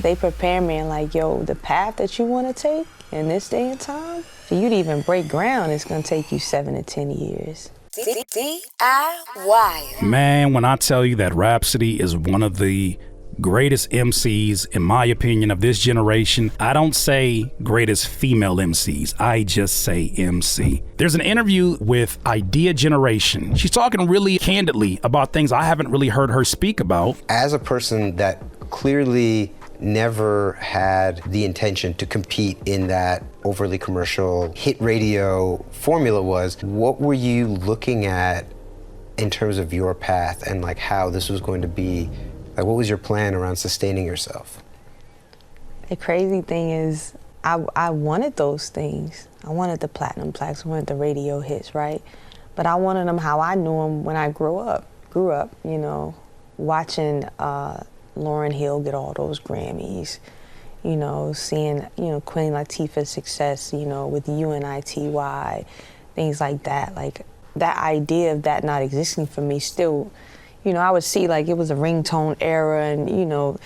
they prepare me and like, yo, the path that you want to take in this day and time, for you to even break ground, it's going to take you 7 to 10 years. DIY. Man, when I tell you that Rhapsody is one of the greatest MCs, in my opinion, of this generation, I don't say greatest female MCs, I just say MC. There's an interview with Idea Generation. She's talking really candidly about things I haven't really heard her speak about. As a person that clearly never had the intention to compete in that overly commercial hit radio formula, what were you looking at in terms of your path and like how this was going to be? Like, what was your plan around sustaining yourself? The crazy thing is, I wanted those things. I wanted the platinum plaques, I wanted the radio hits, right? But I wanted them how I knew them when I grew up, you know, watching Lauryn Hill get all those Grammys, you know, seeing, you know, Queen Latifah's success, you know, with UNITY, things like that. Like, that idea of that not existing for me still, you know, I would see like it was a ringtone era and, you know,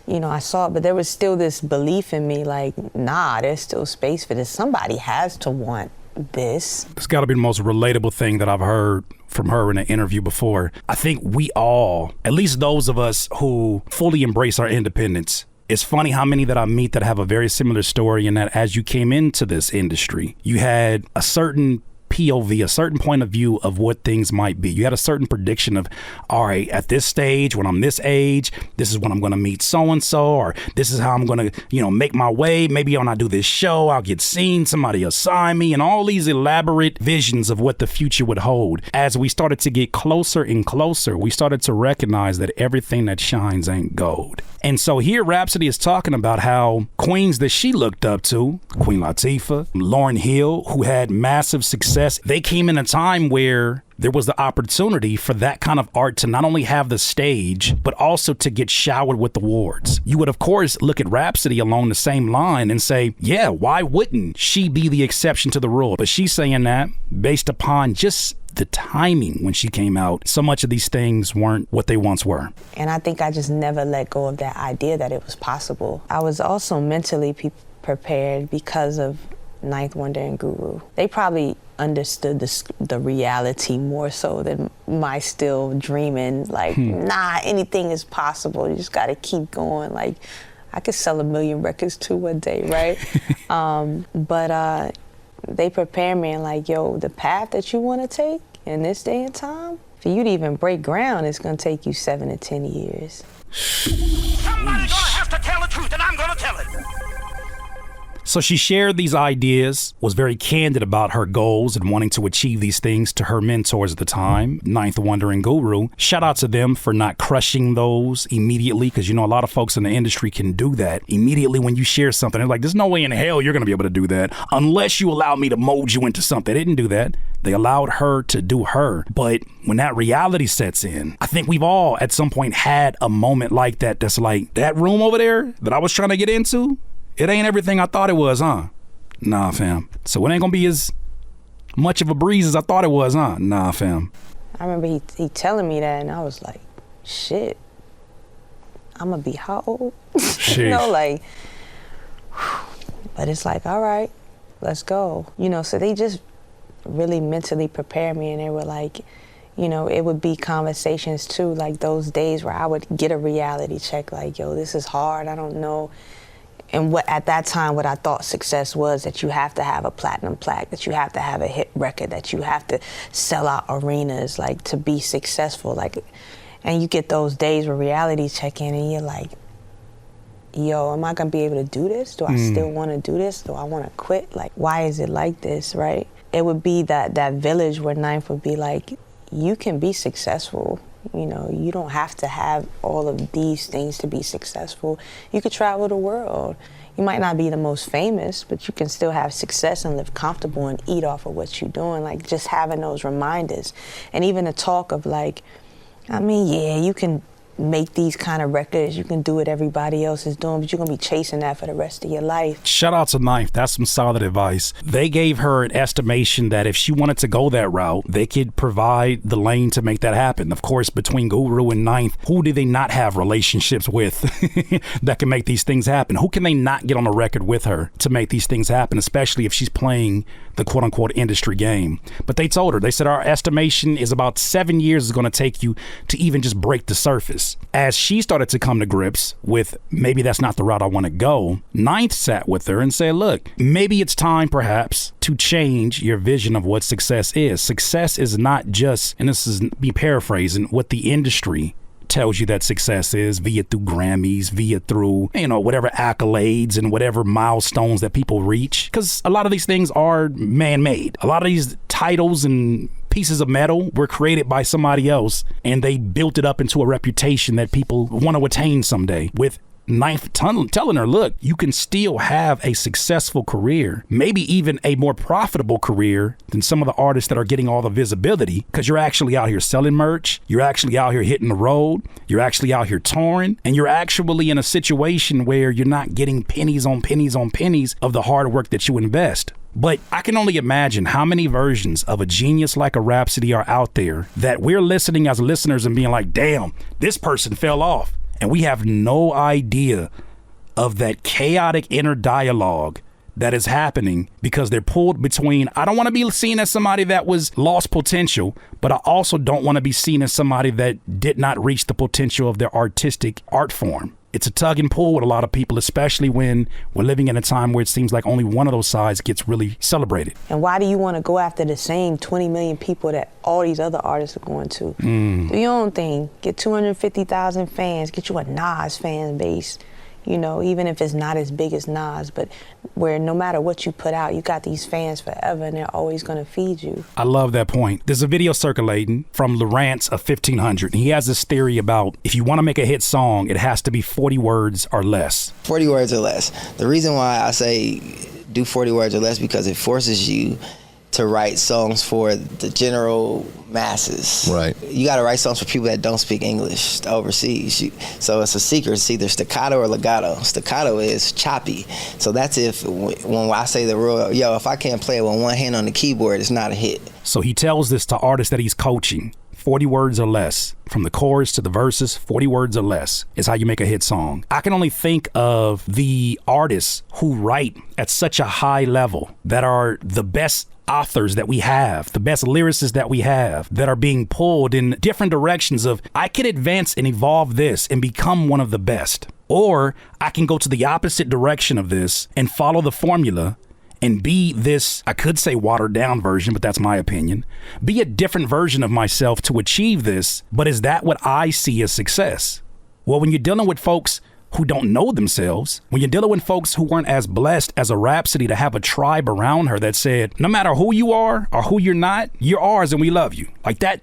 I saw it, but there was still this belief in me like, nah, there's still space for this. Somebody has to want this. It's got to be the most relatable thing that I've heard from her in an interview before. I think we all, at least those of us who fully embrace our independence, it's funny how many that I meet that have a very similar story, in that as you came into this industry, you had a certain POV, a certain point of view of what things might be. You had a certain prediction of, all right, at this stage, when I'm this age, this is when I'm going to meet so-and-so, or this is how I'm going to, you know, make my way. Maybe when I do this show, I'll get seen, somebody will sign me, and all these elaborate visions of what the future would hold. As we started to get closer and closer, we started to recognize that everything that shines ain't gold. And so here Rhapsody is talking about how queens that she looked up to, Queen Latifah, Lauryn Hill, who had massive success, they came in a time where there was the opportunity for that kind of art to not only have the stage, but also to get showered with awards. You would, of course, look at Rhapsody along the same line and say, yeah, why wouldn't she be the exception to the rule? But she's saying that based upon just the timing when she came out, so much of these things weren't what they once were. And I think I just never let go of that idea that it was possible. I was also mentally prepared because of Ninth Wonder and Guru. They probably understood the reality more so than my still dreaming, like, nah, anything is possible. You just gotta keep going. Like, I could sell 1 million records too one day, right? But they prepare me and like, yo, the path that you wanna take in this day and time, for you to even break ground, it's gonna take you 7 to 10 years. Somebody's gonna have to tell the truth, and I'm gonna tell it. So she shared these ideas, was very candid about her goals and wanting to achieve these things to her mentors at the time, Ninth Wonder and Guru. Shout out to them for not crushing those immediately, because, you know, a lot of folks in the industry can do that. Immediately when you share something, they're like, there's no way in hell you're going to be able to do that unless you allow me to mold you into something. They didn't do that. They allowed her to do her. But when that reality sets in, I think we've all at some point had a moment like that that's like, that room over there that I was trying to get into, it ain't everything I thought it was, huh? Nah, fam. So it ain't gonna be as much of a breeze as I thought it was, huh? Nah, fam. I remember he telling me that, and I was like, shit, I'm gonna be how old? You know, like, but it's like, all right, let's go. You know, so they just really mentally prepared me, and they were like, you know, it would be conversations too, like those days where I would get a reality check, like, yo, this is hard, I don't know. And what at that time, what I thought success was, that you have to have a platinum plaque, that you have to have a hit record, that you have to sell out arenas, like, to be successful. Like, and you get those days where reality check in and you're like, yo, am I gonna be able to do this? Do I still wanna do this? Do I wanna quit? Like, why is it like this, right? It would be that village where Ninth would be like, you can be successful. You know, you don't have to have all of these things to be successful. You could travel the world. You might not be the most famous, but you can still have success and live comfortable and eat off of what you're doing. Like, just having those reminders. And even the talk of like, I mean, yeah, you can make these kind of records. You can do what everybody else is doing, but you're gonna be chasing that for the rest of your life. Shout out to Ninth. That's some solid advice. They gave her an estimation that if she wanted to go that route, they could provide the lane to make that happen. Of course, between Guru and Ninth, who do they not have relationships with that can make these things happen? Who can they not get on a record with her to make these things happen, especially if she's playing the quote unquote industry game? But they told her, they said, our estimation is about 7 years is going to take you to even just break the surface. As she started to come to grips with maybe that's not the route I want to go, Ninth sat with her and said, look, maybe it's time perhaps to change your vision of what success is. Success is not just, and this is me paraphrasing, what the industry tells you that success is, via through Grammys, via through, whatever accolades and whatever milestones that people reach. Because a lot of these things are man-made. A lot of these titles and pieces of metal were created by somebody else, and they built it up into a reputation that people want to attain someday. With Ninth telling her, look, you can still have a successful career, maybe even a more profitable career than some of the artists that are getting all the visibility, because you're actually out here selling merch, you're actually out here hitting the road, you're actually out here touring, and you're actually in a situation where you're not getting pennies on pennies on pennies of the hard work that you invest. But I can only imagine how many versions of a genius like a Rhapsody are out there that we're listening as listeners and being like, damn, this person fell off. And we have no idea of that chaotic inner dialogue that is happening because they're pulled between, I don't want to be seen as somebody that was lost potential, but I also don't want to be seen as somebody that did not reach the potential of their artistic art form. It's a tug and pull with a lot of people, especially when we're living in a time where it seems like only one of those sides gets really celebrated. And why do you want to go after the same 20 million people that all these other artists are going to? Do your own thing. Get 250,000 fans. Get you a Nas fan base. Even if it's not as big as Nas, but where no matter what you put out, you got these fans forever and they're always going to feed you. I love that point. There's a video circulating from Lawrence of 1500. He has this theory about if you want to make a hit song, it has to be 40 words or less. 40 words or less. The reason why I say do 40 words or less because it forces you to write songs for the general masses. Right. You got to write songs for people that don't speak English overseas. So it's a secret. It's either staccato or legato. Staccato is choppy. So that's when I say the rule, if I can't play it with one hand on the keyboard, it's not a hit. So he tells this to artists that he's coaching. 40 words or less. From the chorus to the verses, 40 words or less is how you make a hit song. I can only think of the artists who write at such a high level that are the best authors that we have, the best lyricists that we have, that are being pulled in different directions of, I could advance and evolve this and become one of the best. Or I can go to the opposite direction of this and follow the formula and be this, I could say watered down version, but that's my opinion, be a different version of myself to achieve this. But is that what I see as success? Well, when you're dealing with folks who don't know themselves, when you're dealing with folks who weren't as blessed as a Rhapsody to have a tribe around her that said, no matter who you are or who you're not, you're ours and we love you. Like that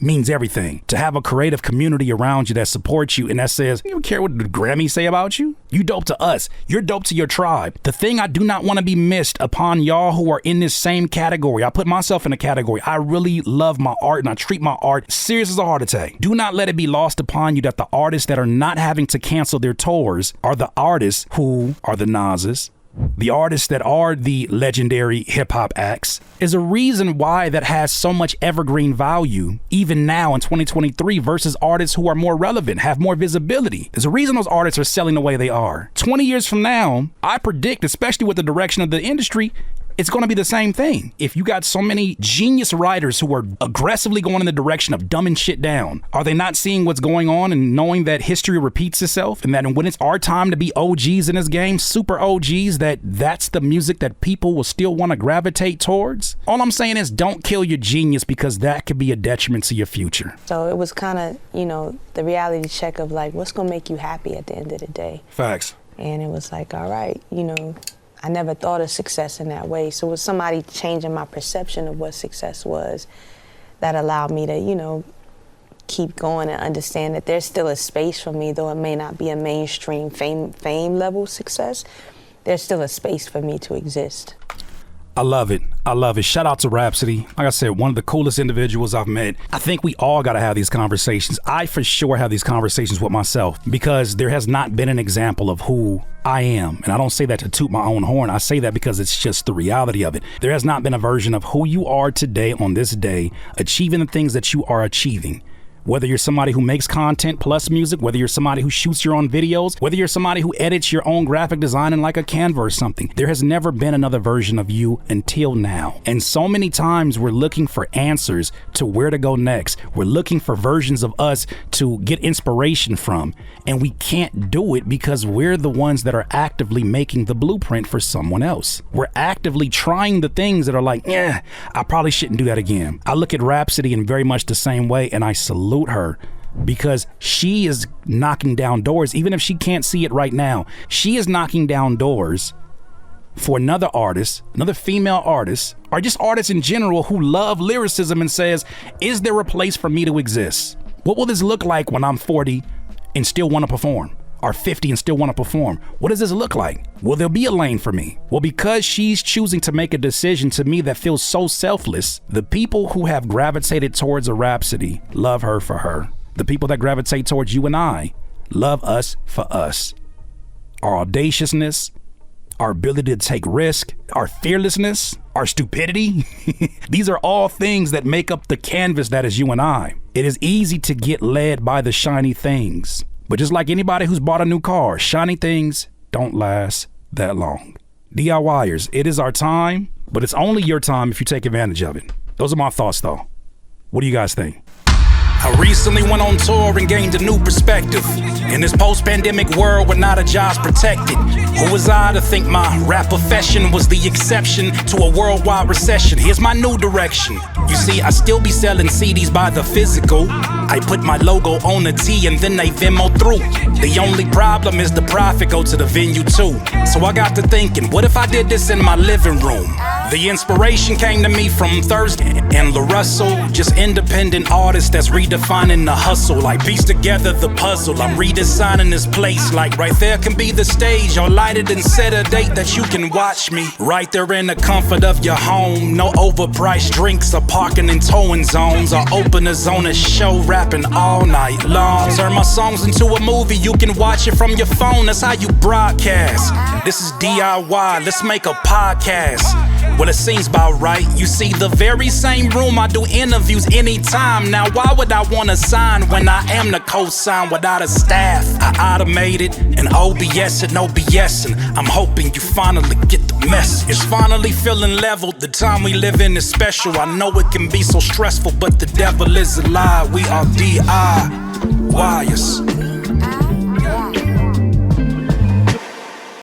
means everything. To have a creative community around you that supports you and that says, you don't care what the Grammys say about you. You dope to us. You're dope to your tribe. The thing I do not want to be missed upon y'all who are in this same category. I put myself in a category. I really love my art and I treat my art serious as a heart attack. Do not let it be lost upon you that the artists that are not having to cancel their tours are the artists who are the Nas's, the artists that are the legendary hip-hop acts. Is a reason why that has so much evergreen value even now in 2023 versus artists who are more relevant, have more visibility. There's a reason those artists are selling the way they are. 20 years from now, I predict, especially with the direction of the industry, it's going to be the same thing. If you got so many genius writers who are aggressively going in the direction of dumbing shit down, are they not seeing what's going on and knowing that history repeats itself and that when it's our time to be OGs in this game, super OGs, that's the music that people will still want to gravitate towards? All I'm saying is don't kill your genius because that could be a detriment to your future. So it was kind of, the reality check of like, what's going to make you happy at the end of the day? Facts. And it was like, all right, I never thought of success in that way. So it was somebody changing my perception of what success was that allowed me to, keep going and understand that there's still a space for me, though it may not be a mainstream fame level success. There's still a space for me to exist. I love it. I love it. Shout out to Rhapsody. Like I said, one of the coolest individuals I've met. I think we all got to have these conversations. I for sure have these conversations with myself because there has not been an example of who I am. And I don't say that to toot my own horn. I say that because it's just the reality of it. There has not been a version of who you are today on this day, achieving the things that you are achieving. Whether you're somebody who makes content plus music, whether you're somebody who shoots your own videos, whether you're somebody who edits your own graphic design in like a Canva or something, there has never been another version of you until now. And so many times we're looking for answers to where to go next. We're looking for versions of us to get inspiration from. And we can't do it because we're the ones that are actively making the blueprint for someone else. We're actively trying the things that are like, yeah, I probably shouldn't do that again. I look at Rhapsody in very much the same way, and I salute her because she is knocking down doors. Even if she can't see it right now, she is knocking down doors for another artist, another female artist, or just artists in general who love lyricism and says, is there a place for me to exist? What will this look like when I'm 40 and still want to perform? Or 50 and still want to perform? What does this look like? Will there be a lane for me? Well, because she's choosing to make a decision to me that feels so selfless, the people who have gravitated towards a Rhapsody love her for her. The people that gravitate towards you and I love us for us. Our audaciousness, our ability to take risk, our fearlessness, our stupidity. These are all things that make up the canvas that is you and I. It is easy to get led by the shiny things. But just like anybody who's bought a new car, shiny things don't last that long. DIYers, it is our time, but it's only your time if you take advantage of it. Those are my thoughts though. What do you guys think? I recently went on tour and gained a new perspective. In this post-pandemic world where not a job's protected, who was I to think my rap profession was the exception to a worldwide recession? Here's my new direction. You see, I still be selling CDs by the physical. I put my logo on a T and then they Venmo through. The only problem is the profit go to the venue too. So I got to thinking, what if I did this in my living room? The inspiration came to me from Thursday and La Russell, just independent artists that's redefining the hustle. Like piece together the puzzle, I'm redesigning this place. Like right there can be the stage, or light it and set a date that you can watch me. Right there in the comfort of your home, no overpriced drinks or parking and towing zones, or openers on a show rapping all night long. Turn my songs into a movie, you can watch it from your phone, that's how you broadcast. This is DIY, let's make a podcast. Well, it seems about right. You see, the very same room I do interviews anytime. Now, why would I want to sign when I am the co-sign without a staff? I automated and OBS and OBSing. I'm hoping you finally get the message. It's finally feeling leveled. The time we live in is special. I know it can be so stressful, but the devil is a lie. We are DIYers.